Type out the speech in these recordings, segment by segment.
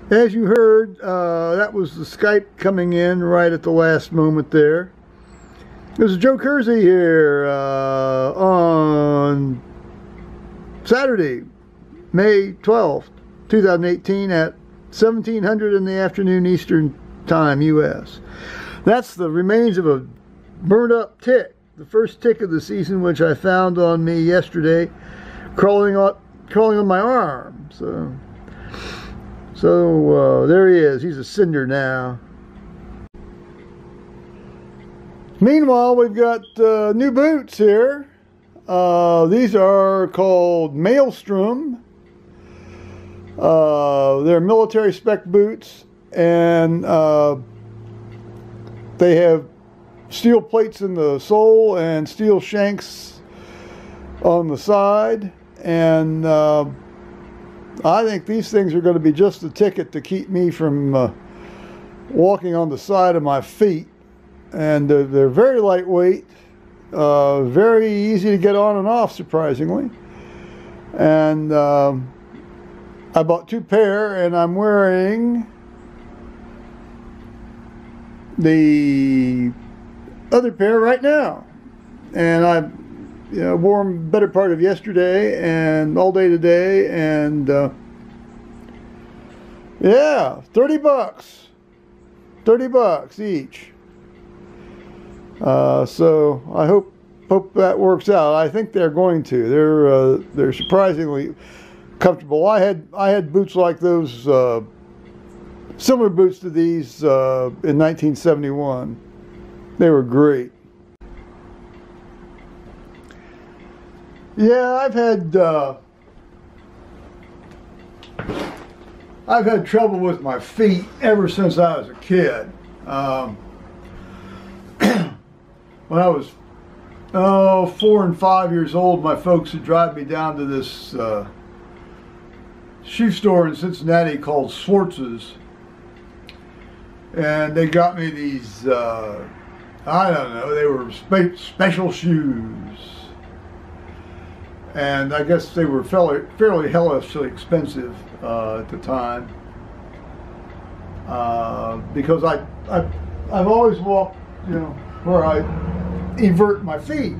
As you heard, that was the Skype coming in right at the last moment there. This is Joe Kersey here on Saturday, May 12th, 2018 at 1700 in the afternoon Eastern Time, U.S. That's the remains of a burnt up tick, the first tick of the season, which I found on me yesterday, crawling on my arm. So there he is. He's a cinder now. Meanwhile, we've got new boots here. These are called Maelstrom. They're military spec boots, and they have steel plates in the sole and steel shanks on the side. And I think these things are going to be just the ticket to keep me from walking on the side of my feet. And they're very lightweight, very easy to get on and off, surprisingly. And I bought 2 pair, and I'm wearing the other pair right now. And I wore them better part of yesterday and all day today, and yeah, $30. $30 each. So I hope that works out. I think they're going to. They're surprisingly comfortable. I had boots like those, similar boots to these in 1971. They were great. Yeah, I've had trouble with my feet ever since I was a kid. When I was 4 and 5 years old, my folks would drive me down to this shoe store in Cincinnati called Swartz's, and they got me these I don't know, they were special shoes, and I guess they were fairly hellishly expensive at the time, because I've always walked, where I invert my feet,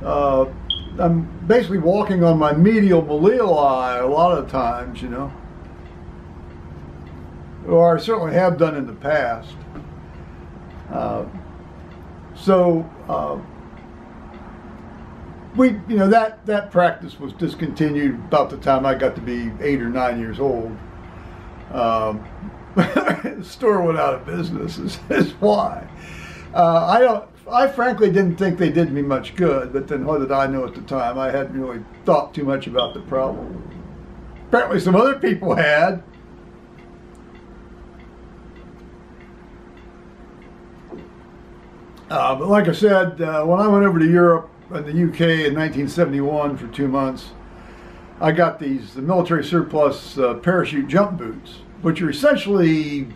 I'm basically walking on my medial malleoli a lot of times, or I certainly have done in the past. That practice was discontinued about the time I got to be 8 or 9 years old. The store went out of business is why. I frankly didn't think they did me much good, but then what did I know at the time? I hadn't really thought too much about the problem. Apparently some other people had. But like I said, when I went over to Europe and the UK in 1971 for 2 months, I got the military surplus parachute jump boots, which are essentially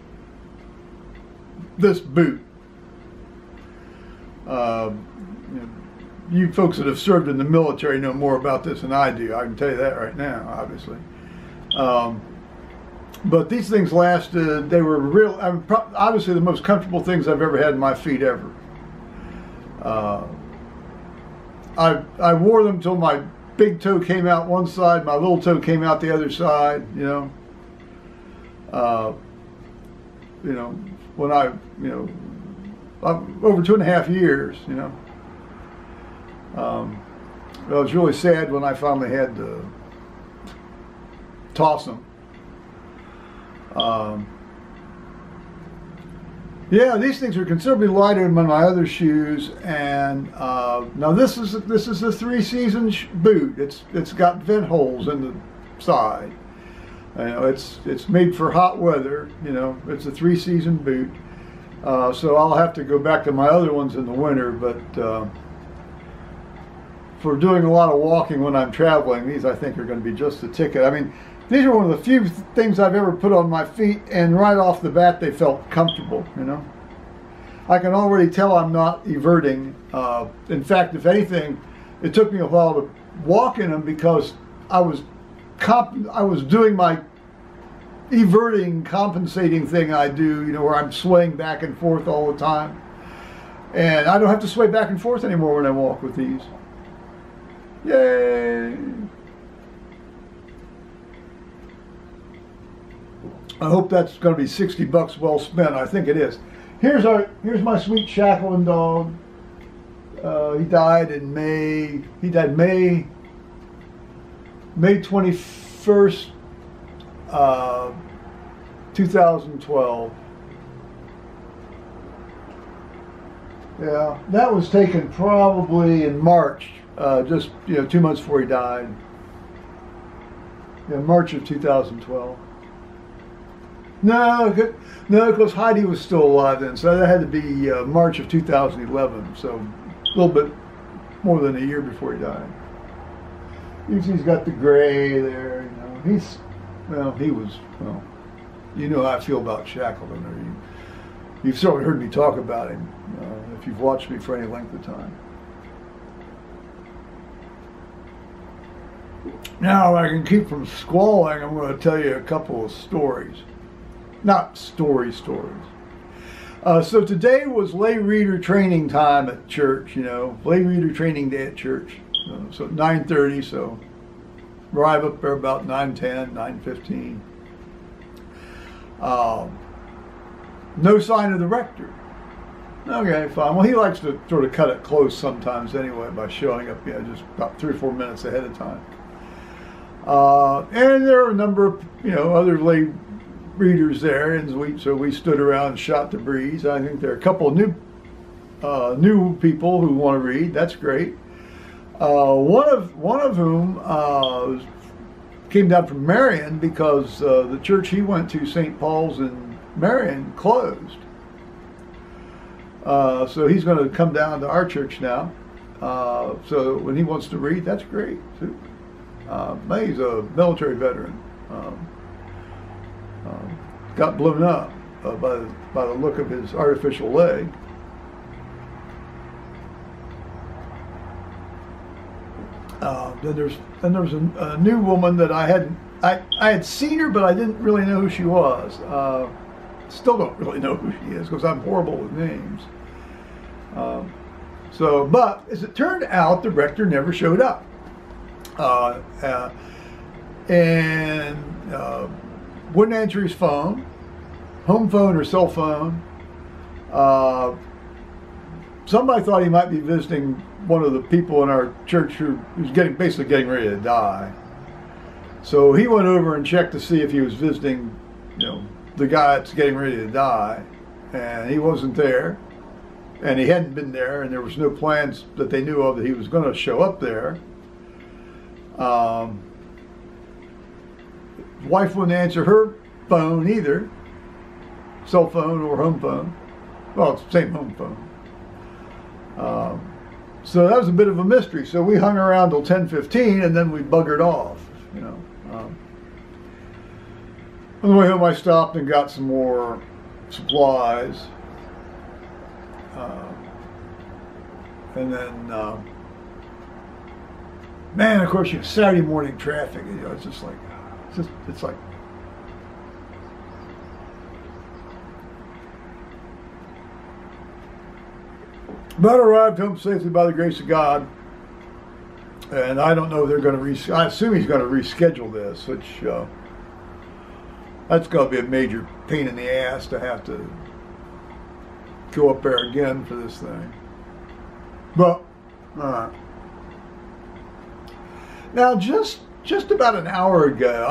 this boot. You folks that have served in the military know more about this than I do. I can tell you that right now, obviously. But these things lasted. They were obviously the most comfortable things I've ever had in my feet ever. I wore them till my big toe came out one side, my little toe came out the other side, when over 2.5 years, I was really sad when I finally had to toss them. Yeah, these things are considerably lighter than my other shoes, and now this is a 3-season boot. It's got vent holes in the side. It's made for hot weather. It's a 3-season boot. So I'll have to go back to my other ones in the winter, but for doing a lot of walking when I'm traveling, these I think are going to be just the ticket. I mean, these are one of the few things I've ever put on my feet, and right off the bat they felt comfortable, I can already tell I'm not everting. In fact, if anything, it took me a while to walk in them because I was doing my everting, compensating thing I do, where I'm swaying back and forth all the time. And I don't have to sway back and forth anymore when I walk with these. Yay! I hope that's going to be $60 well spent. I think it is. Here's my sweet Shackleton dog. He died in May. He died May 21st, 2012. Yeah, that was taken probably in March, just 2 months before he died. Yeah, March of 2012. No, because Heidi was still alive then, so that had to be March of 2011. So a little bit more than a year before he died. He's got the gray there. He was you know how I feel about Shackleton, or you've certainly heard me talk about him if you've watched me for any length of time. Now, I can keep from squalling. I'm going to tell you a couple of stories. Not stories. So today was lay reader training time at church, lay reader training day at church. So at 9:30, so arrive up there about 9:10, 9:15. No sign of the rector. Okay, fine. Well, he likes to sort of cut it close sometimes anyway by showing up, just about 3 or 4 minutes ahead of time. And there are a number of, other lay readers there, and so we stood around and shot the breeze. I think there are a couple of new people who want to read. That's great. One of whom came down from Marion because the church he went to, St. Paul's in Marion, closed. So he's going to come down to our church now. So when he wants to read, that's great too. He's a military veteran. Got blown up by the look of his artificial leg. Then there's a new woman that I had seen her, but I didn't really know who she was. Still don't really know who she is because I'm horrible with names. But as it turned out, the rector never showed up. And wouldn't answer his phone, home phone or cell phone. Somebody thought he might be visiting one of the people in our church who's basically getting ready to die. So he went over and checked to see if he was visiting, the guy that's getting ready to die, and he wasn't there, and he hadn't been there, and there was no plans that they knew of that he was going to show up there. His wife wouldn't answer her phone either, cell phone or home phone. Well, it's the same home phone. So that was a bit of a mystery. So we hung around till 10:15, and then we buggered off. On the way home, I stopped and got some more supplies, and then, man, of course, Saturday morning traffic. It's just like, it's like. But arrived home safely by the grace of God, and I don't know if they're going to I assume he's going to reschedule this, which that's going to be a major pain in the ass to have to go up there again for this thing. But all right. Now, just about an hour ago,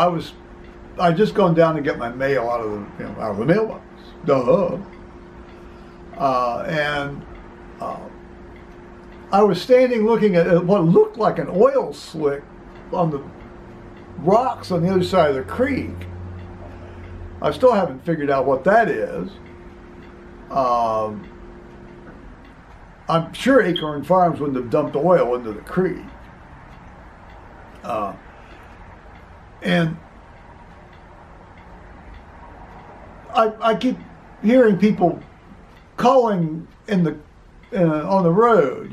I just gone down to get my mail out of the mailbox. Duh. And I was standing looking at what looked like an oil slick on the rocks on the other side of the creek. I still haven't figured out what that is. I'm sure Acorn Farms wouldn't have dumped oil into the creek. And I keep hearing people calling on the road,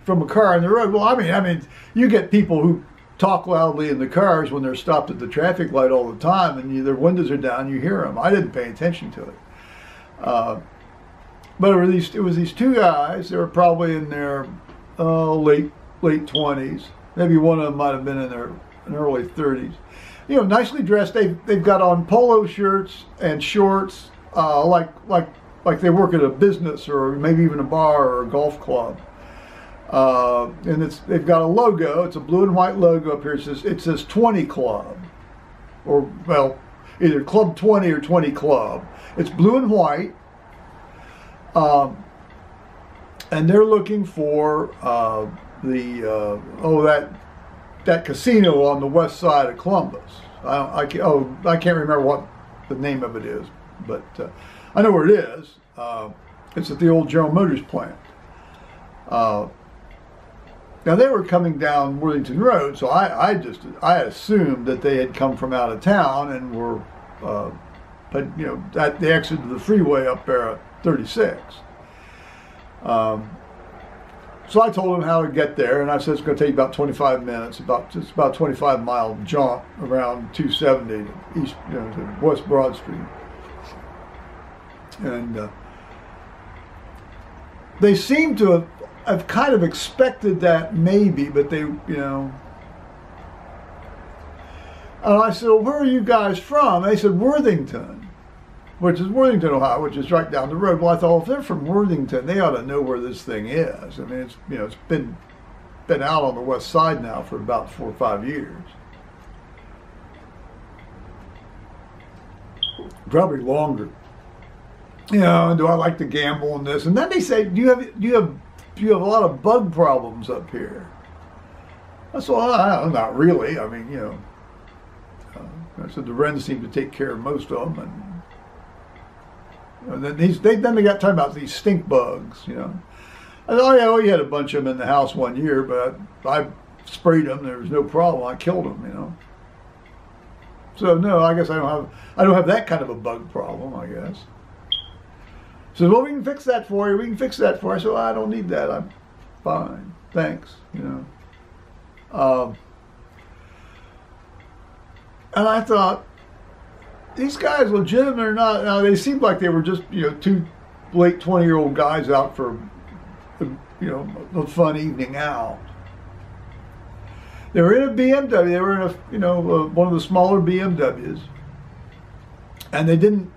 from a car on the road. Well, I mean, you get people who talk loudly in the cars when they're stopped at the traffic light all the time, and their windows are down. You hear them. I didn't pay attention to it, but it was these two guys. They were probably in their late 20s. Maybe one of them might have been in their early 30s. You know, nicely dressed. They've got on polo shirts and shorts, like they work at a business or maybe even a bar or a golf club. And they've got a logo. It's a blue and white logo up here. It says 20 Club, or well, either Club 20 or 20 Club. It's blue and white, and they're looking for that casino on the west side of Columbus. I can't remember what the name of it is, but I know where it is. It's at the old General Motors plant. Now they were coming down Worthington Road, so I assumed that they had come from out of town and were, but you know, they exited the freeway up there at 36. So I told them how to get there, and I said it's going to take you about 25 minutes. It's about a 25-mile jaunt around 270 to east, you know, to West Broad Street, and they seem to have kind of expected that maybe, but they, you know. And I said, well, where are you guys from? And they said, Worthington, which is Worthington, Ohio, which is right down the road. Well, I thought, well, if they're from Worthington, they ought to know where this thing is. I mean, it's, you know, it's been out on the west side now for about 4 or 5 years. Probably longer. You know, and do I like to gamble and this? And then they say, do you have a lot of bug problems up here? I said, well, not really. I mean, you know, I said the Wrens seem to take care of most of them, and then they got talking about these stink bugs, you know. I said, oh yeah, we had a bunch of them in the house one year, but I sprayed them. There was no problem. I killed them, you know. So no, I guess I don't have that kind of a bug problem, I guess. Says, well, we can fix that for you. We can fix that for you. I said, well, I don't need that. I'm fine. Thanks. You know. And I thought, these guys, legitimate or not, now they seemed like they were just, you know, two late 20-year-old guys out for, you know, a fun evening out. They were in a BMW. They were in a, you know, one of the smaller BMWs, and they didn't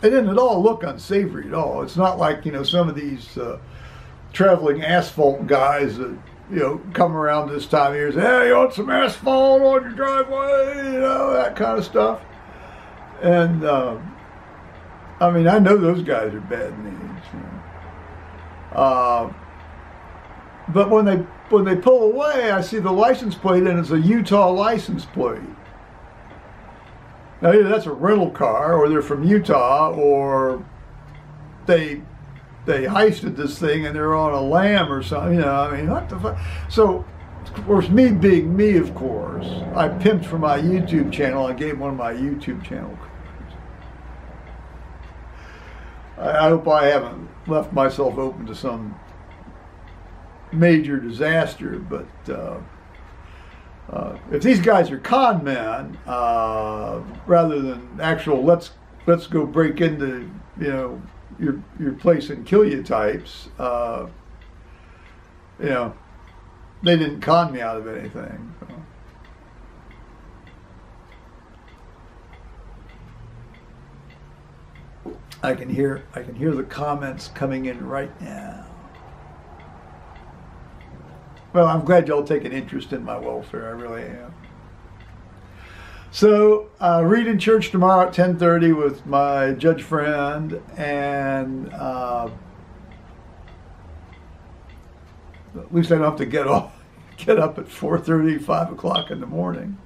at all look unsavory at all. It's not like, you know, some of these traveling asphalt guys that, you know, come around this time of year and say, hey, you want some asphalt on your driveway, you know, that kind of stuff. And, I mean, I know those guys are bad news, you know. But when they pull away, I see the license plate, and it's a Utah license plate. Now, either that's a rental car, or they're from Utah, or they heisted this thing and they're on a lamb or something. You know, I mean, what the fuck? So, of course, me being me, of course, I pimped for my YouTube channel and gave one of my YouTube channel cards. I hope I haven't left myself open to some major disaster, but if these guys are con men, rather than actual let's go break into, you know, your place and kill you types, you know, they didn't con me out of anything. So. I can hear the comments coming in right now. Well, I'm glad y'all take an interest in my welfare. I really am. So, read in church tomorrow at 10:30 with my judge friend, and at least I don't have to get up at 4:30, 5 o'clock in the morning.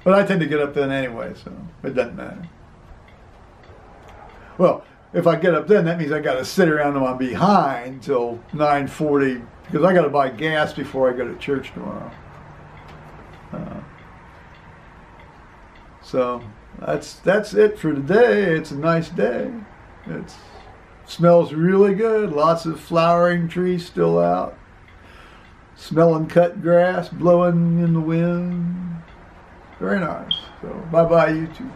But I tend to get up then anyway, so it doesn't matter. Well, if I get up then, that means I got to sit around on my behind till 9:40, because I got to buy gas before I go to church tomorrow. So that's it for today. It's a nice day. It smells really good. Lots of flowering trees still out. Smelling cut grass, blowing in the wind. Very nice. So bye-bye YouTube.